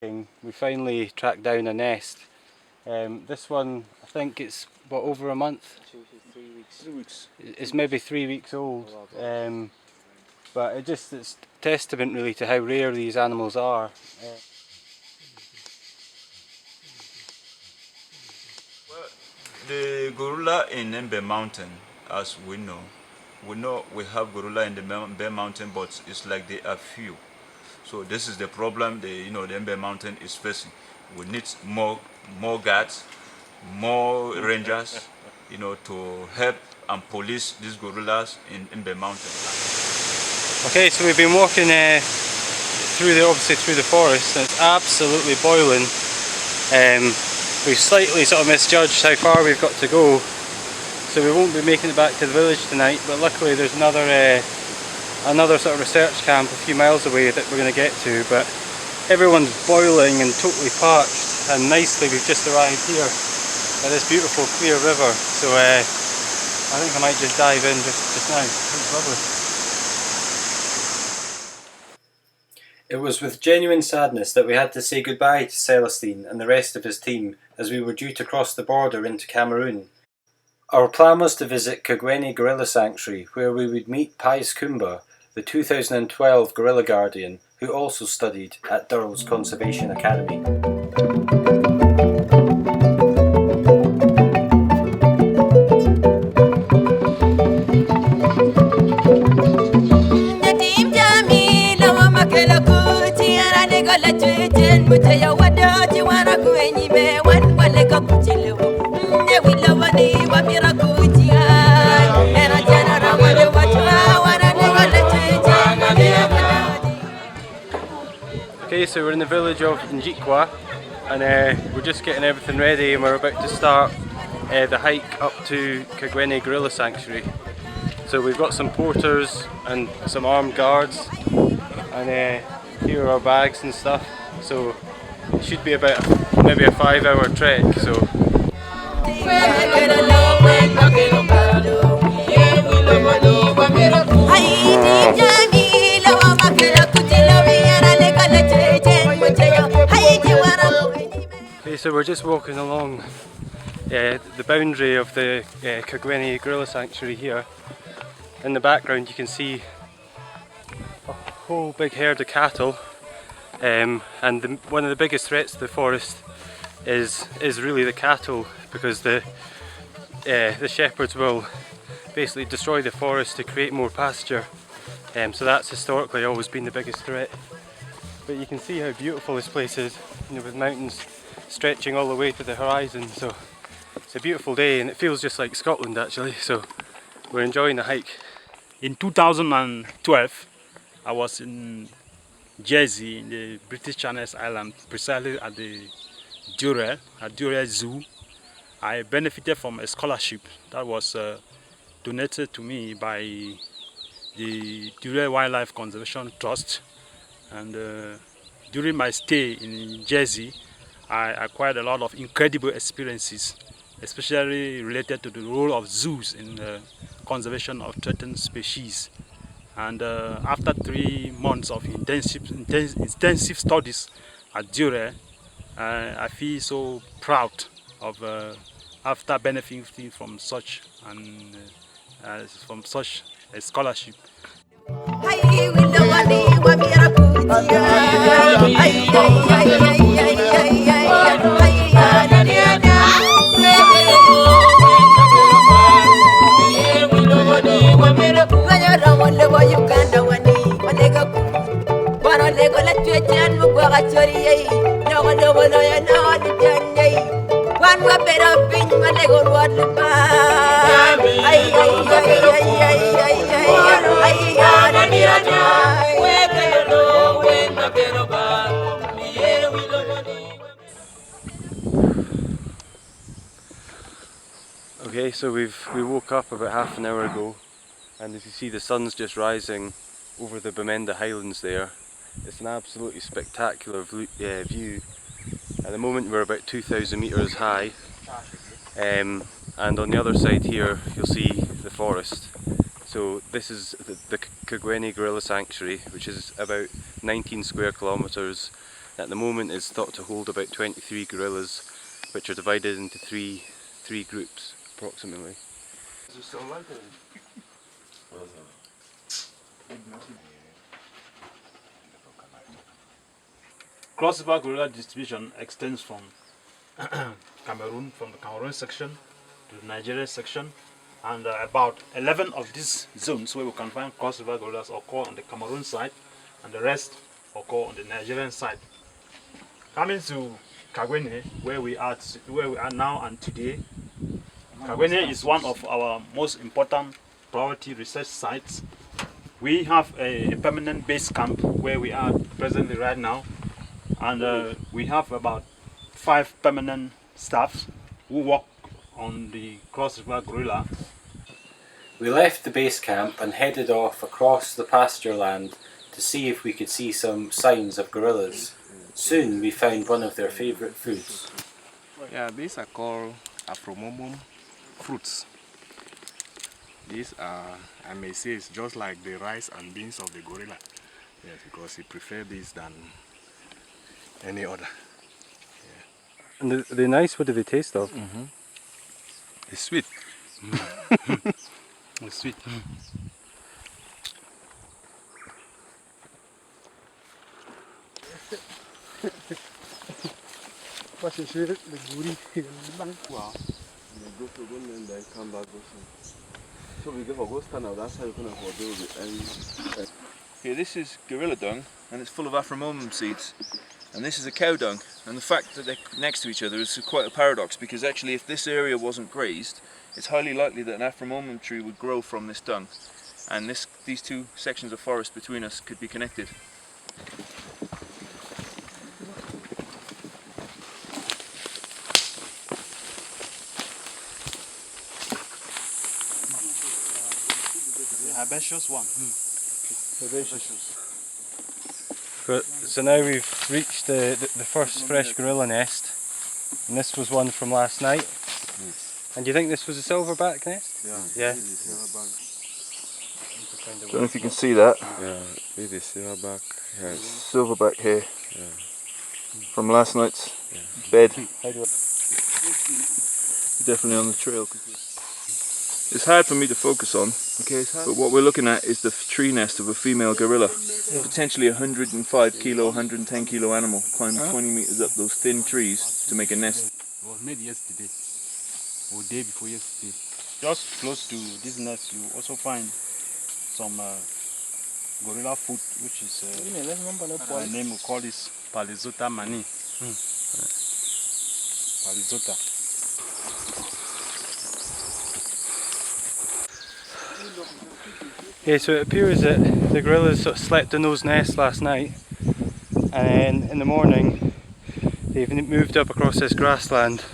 We finally tracked down a nest. This one, I think it's what, over a month? 2 to 3 weeks. 3 weeks. It's maybe 3 weeks old. But it's testament really to how rare these animals are. Well, the gorilla in Mbe Mountain, as we know we have gorilla in the Mbe Mountain, but it's like they are few. So this is the problem the Mbe Mountain is facing. We need more guards, more rangers, to help and police these gorillas in Mbe Mountain. Okay, so we've been walking through the forest, and it's absolutely boiling. We've slightly sort of misjudged how far we've got to go, so we won't be making it back to the village tonight. But luckily, there's another sort of research camp a few miles away that we're going to get to. But everyone's boiling and totally parched, and nicely we've just arrived here at this beautiful clear river. So I think I might just dive in just now. It's lovely. It was with genuine sadness that we had to say goodbye to Celestine and the rest of his team as we were due to cross the border into Cameroon. Our plan was to visit Kagweni Gorilla Sanctuary, where we would meet Pius Kumba, the 2012 Gorilla Guardian, who also studied at Durrell Conservation Academy. Okay, so we're in the village of Njikwa, and we're just getting everything ready, and we're about to start the hike up to Kagweni Gorilla Sanctuary. So we've got some porters and some armed guards, and here are our bags and stuff. So it should be about maybe a 5-hour trek. So. Okay, so we're just walking along the boundary of the Kagweni Gorilla Sanctuary here. In the background you can see a whole big herd of cattle, and one of the biggest threats to the forest is really the cattle, because the shepherds will basically destroy the forest to create more pasture. So that's historically always been the biggest threat. But you can see how beautiful this place is, with mountains stretching all the way to the horizon. So it's a beautiful day, and it feels just like Scotland actually. So we're enjoying the hike. In 2012, I was in Jersey, in the British Channel Islands, precisely at the Durrell Zoo. I benefited from a scholarship that was donated to me by the Durrell Wildlife Conservation Trust. And during my stay in Jersey, I acquired a lot of incredible experiences, especially related to the role of zoos in the conservation of threatened species. And after 3 months of intensive studies at Durrell, I feel so proud of after benefiting from such a scholarship. Okay, so we woke up about half an hour ago, and as you see, the sun's just rising over the Bamenda Highlands there. It's an absolutely spectacular view. At the moment we're about 2,000 metres high, and on the other side here you'll see the forest. So this is the Kagweni Gorilla Sanctuary, which is about 19 square kilometres at the moment is thought to hold about 23 gorillas, which are divided into three groups approximately. Cross-river gorilla distribution extends from Cameroon, from the Cameroon section to the Nigeria section, and about 11 of these zones where we can find cross-river gorillas occur on the Cameroon side, and the rest occur on the Nigerian side. Coming to Kagwene, where we are now and today, Kagwene is one of our most important priority research sites. We have a permanent base camp where we are presently right now, and we have about 5 permanent staffs who work on the cross-river gorilla. We left the base camp and headed off across the pasture land to see if we could see some signs of gorillas. Soon we found one of their favourite foods. Yeah, these are called Afromomum fruits. These are, I may say, it's just like the rice and beans of the gorilla. Yes, because he prefers these than any other. Yeah. And they're nice. What do they taste of? It's sweet. It's sweet. Wow. Go to go and then come back. So we go stand out. That's how you can afford it. Here, this is gorilla dung, and it's full of Afromomum seeds. And this is a cow dung. And the fact that they're next to each other is quite a paradox, because actually if this area wasn't grazed, it's highly likely that an Afromomum tree would grow from this dung. And these two sections of forest between us could be connected. Herbaceous one. So now we've reached the first fresh gorilla nest, and this was one from last night. And do you think this was a silverback nest? Yeah. I don't know if you can see that. Yeah, it is silverback. Yes. Silverback here. Yeah. From last night's bed. How do I... Definitely on the trail. It's hard for me to focus on, but what we're looking at is the tree nest of a female gorilla. Potentially 105 kilo, 110 kilo animal climbed 20 meters up those thin trees to make a nest. It was made yesterday, or day before yesterday. Just close to this nest, you also find some gorilla food, which is by name we call this Palizota mani. Palizota. Yeah, so it appears that the gorillas sort of slept in those nests last night, and then in the morning they've moved up across this grassland,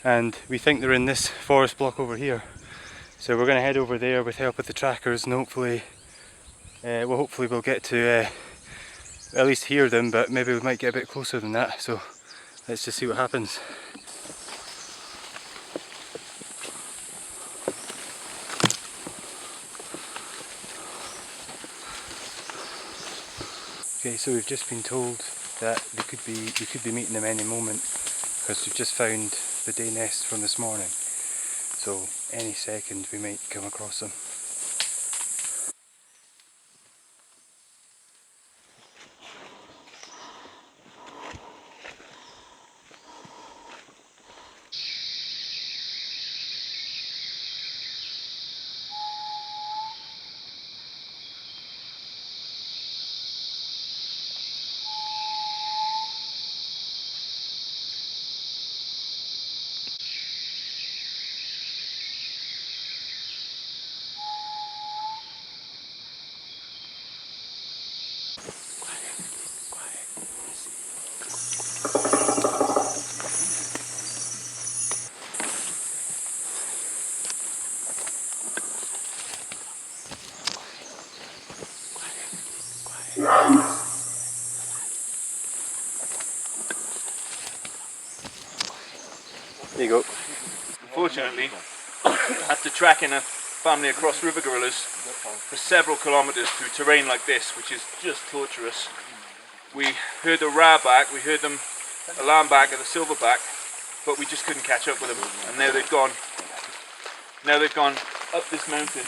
and we think they're in this forest block over here. So we're going to head over there with help with the trackers, and hopefully we'll get to at least hear them, but maybe we might get a bit closer than that. So let's just see what happens. Okay, so we've just been told that we could be meeting them any moment, because we've just found the day nest from this morning. So any second we might come across them. There you go. Unfortunately, after tracking a family across river gorillas for several kilometers through terrain like this, which is just torturous, We heard the rareback, we heard them alarm back at the silverback, but we just couldn't catch up with them. And now they've gone. Now they've gone up this mountain,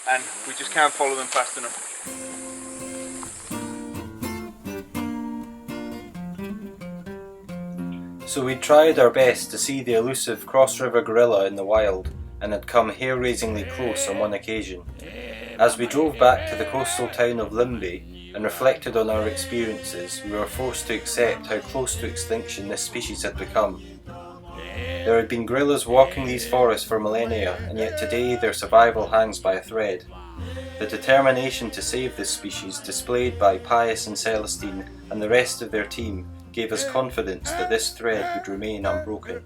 and we just can't follow them fast enough. So we tried our best to see the elusive cross-river gorilla in the wild, and had come hair-raisingly close on one occasion. As we drove back to the coastal town of Limbe and reflected on our experiences, we were forced to accept how close to extinction this species had become. There had been gorillas walking these forests for millennia, and yet today their survival hangs by a thread. The determination to save this species displayed by Pius and Celestine and the rest of their team gave us confidence that this thread would remain unbroken.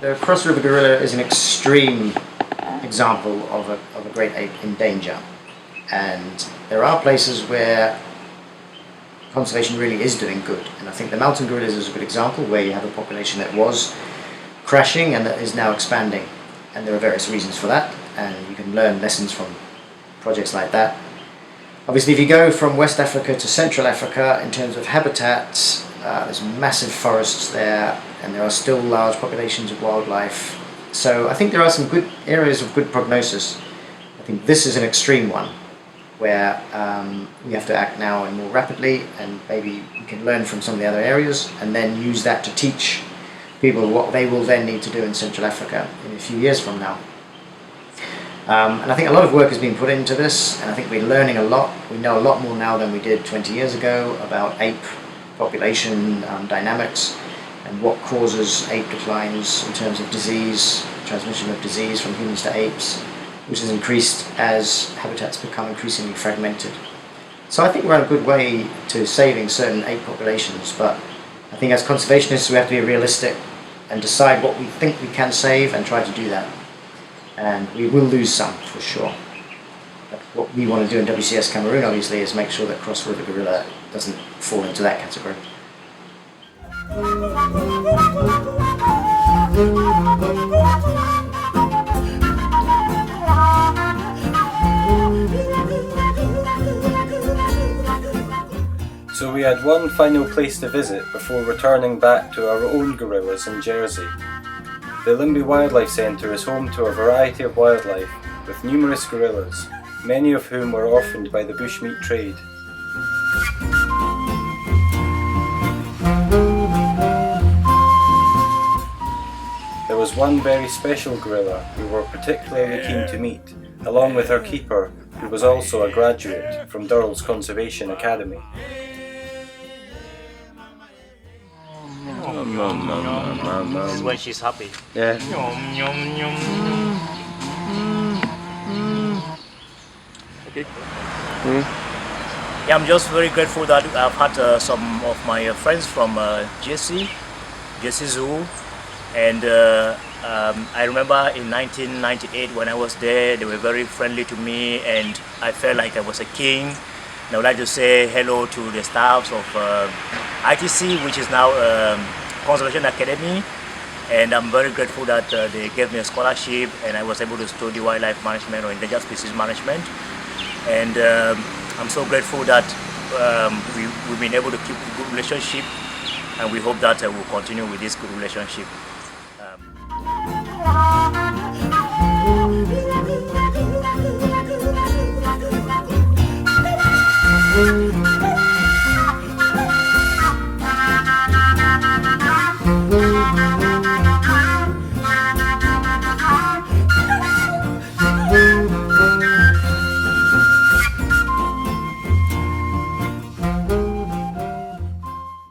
The cross river gorilla is an extreme example of a great ape in danger, and there are places where conservation really is doing good, and I think the mountain gorillas is a good example where you have a population that was crashing and that is now expanding, and there are various reasons for that, and you can learn lessons from projects like that. Obviously, if you go from West Africa to Central Africa in terms of habitats, there's massive forests there, and there are still large populations of wildlife. So I think there are some good areas of good prognosis. I think this is an extreme one where we have to act now and more rapidly, and maybe we can learn from some of the other areas and then use that to teach people what they will then need to do in Central Africa in a few years from now. And I think a lot of work has been put into this, and I think we're learning a lot. We know a lot more now than we did 20 years ago about ape population dynamics and what causes ape declines in terms of disease, transmission of disease from humans to apes, which has increased as habitats become increasingly fragmented. So I think we're on a good way to saving certain ape populations, but I think as conservationists we have to be realistic and decide what we think we can save and try to do that. And we will lose some for sure. But what we want to do in WCS Cameroon obviously is make sure that cross river gorilla doesn't fall into that category. So we had one final place to visit before returning back to our own gorillas in Jersey. The Limbe Wildlife Centre is home to a variety of wildlife, with numerous gorillas, many of whom were orphaned by the bushmeat trade. There was one very special gorilla we were particularly keen to meet, along with her keeper, who was also a graduate from Durrell Conservation Academy. This is when she's happy. Yeah. Okay. Yeah, I'm just very grateful that I've had some of my friends from JC Zoo, and I remember in 1998 when I was there, they were very friendly to me, and I felt like I was a king. And I would like to say hello to the staffs of ITC, which is now Conservation Academy, and I'm very grateful that they gave me a scholarship and I was able to study wildlife management or endangered species management. And I'm so grateful that we've been able to keep a good relationship, and we hope that we'll continue with this good relationship.